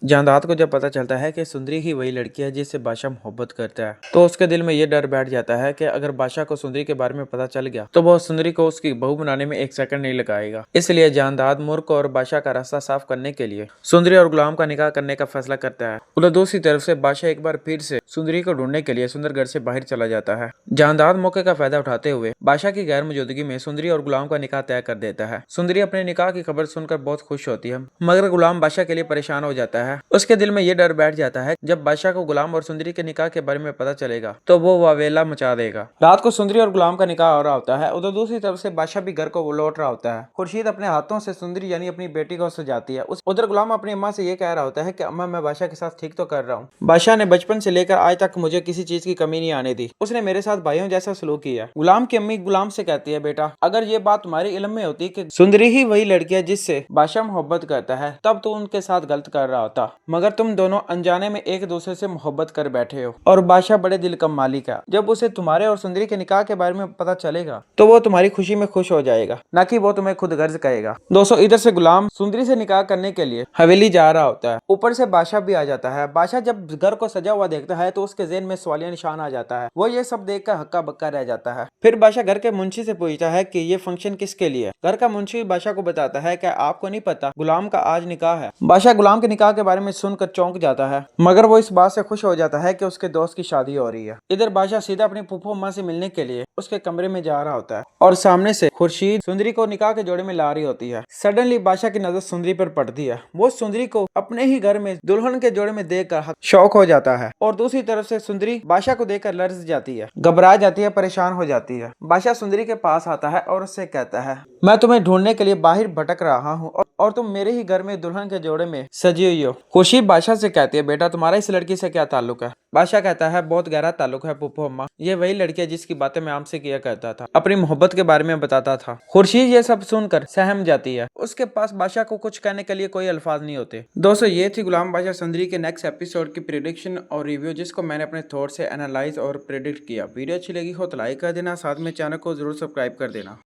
जांदात को जब पता चलता है कि सुंदरी ही वही लड़की है जिससे बादशाह मोहब्बत करता है, तो उसके दिल में ये डर बैठ जाता है कि अगर बादशाह को सुंदरी के बारे में पता चल गया तो वो सुंदरी को उसकी बहू बनाने में एक सेकंड नहीं लगाएगा। इसलिए जांदात मुर्ख और बादशाह का रास्ता साफ करने के लिए सुंदरी और गुलाम का निकाह करने का फैसला करता है। उधर दूसरी तरफ से बादशाह एक बार फिर से सुंदरी को ढूंढने के लिए सुंदरगढ़ से बाहर चला जाता है। जांदात मौके का फायदा उठाते हुए बादशाह की गैर मौजूदगी में सुंदरी और गुलाम का निकाह तय कर देता है। सुंदरी अपने निकाह की खबर सुनकर बहुत खुश होती है, मगर गुलाम बादशाह के लिए परेशान हो जाता है। उसके दिल में ये डर बैठ जाता है जब बादशाह को गुलाम और सुंदरी के निकाह के बारे में पता चलेगा तो वो वावेला मचा देगा। रात को सुंदरी और गुलाम का निकाह हो रहा होता है। उधर दूसरी तरफ से बादशाह भी घर को लौट रहा होता है। खुर्शीद अपने हाथों से सुंदरी यानी अपनी बेटी को सजाती है। उधर गुलाम अपनी अम्मा से ये कह रहा होता है कि अम्मा, मैं बादशाह के साथ ठीक तो कर रहा हूँ। बादशाह ने बचपन से लेकर आज तक मुझे किसी चीज की कमी नहीं आने दी। उसने मेरे साथ भाइयों जैसा सलूक किया। गुलाम की अम्मी गुलाम से कहती है, बेटा अगर ये बात तुम्हारे इल्म में होती कि सुंदरी ही वही लड़की है जिससे बादशाह मोहब्बत करता है, तब तो उनके साथ गलत कर रहा होता। मगर तुम दोनों अनजाने में एक दूसरे से मोहब्बत कर बैठे हो और बादशाह बड़े दिल का मालिक है। जब उसे तुम्हारे और सुंदरी के निकाह के बारे में पता चलेगा तो वो तुम्हारी खुशी में खुश हो जाएगा, न कि वो तुम्हें खुद गर्ज कहेगा। दोस्तों, इधर से गुलाम सुंदरी से निकाह करने के लिए हवेली जा रहा होता है। ऊपर से बादशाह भी आ जाता है। बादशाह जब घर को सजा हुआ देखता है तो उसके ज़हन में सवालिया निशान आ जाता है। वो ये सब देखकर हक्का बक्का रह जाता है। फिर बादशाह घर के मुंशी से पूछता है कि ये फंक्शन किसके लिए। घर का मुंशी बादशाह को बताता है कि आपको नहीं पता, गुलाम का आज निकाह है। बादशाह गुलाम के निकाह के बारे में सुनकर चौंक जाता है, मगर वो इस बात से खुश हो जाता है कि उसके दोस्त की शादी हो रही है। इधर बादशाह सीधा अपनी फूफो अम्मा से मिलने के लिए उसके कमरे में जा रहा होता है और सामने से खुर्शीद सुंदरी को निकाह के जोड़े में ला रही होती है। सडनली बादशाह की नजर सुंदरी पर पड़ती है। वो सुंदरी को अपने ही घर में दुल्हन के जोड़े में देखकर शौक हो जाता है और दूसरी तरफ से सुंदरी बादशाह को देखकर लर्ज जाती है, घबरा जाती है, परेशान हो जाती है। बादशाह सुंदरी के पास आता है और उससे कहता है, मैं तुम्हें ढूंढने के लिए बाहर भटक रहा हूँ और तुम मेरे ही घर में दुल्हन के जोड़े में सजी हुई हो। खुर्शीद बादशाह से कहती है, बेटा तुम्हारा इस लड़की से क्या ताल्लुक है। बादशाह कहता है, बहुत गहरा ताल्लुक है पुप्पो अम्मा। ये वही लड़की है जिसकी बातें मैं आपसे किया करता था, अपनी मोहब्बत के बारे में बताता था। खुर्शीद ये सब सुनकर सहम जाती है। उसके पास बादशाह को कुछ कहने के लिए कोई अल्फाज नहीं होते। दोस्तों, ये थी गुलाम बादशाह सुंदरी के नेक्स्ट एपिसोड की प्रेडिक्शन और रिव्यू, जिसको मैंने अपने थॉट से एनालाइज और प्रेडिक्ट किया। वीडियो अच्छी लगी हो तो लाइक कर देना, साथ में चैनल को जरूर सब्सक्राइब कर देना।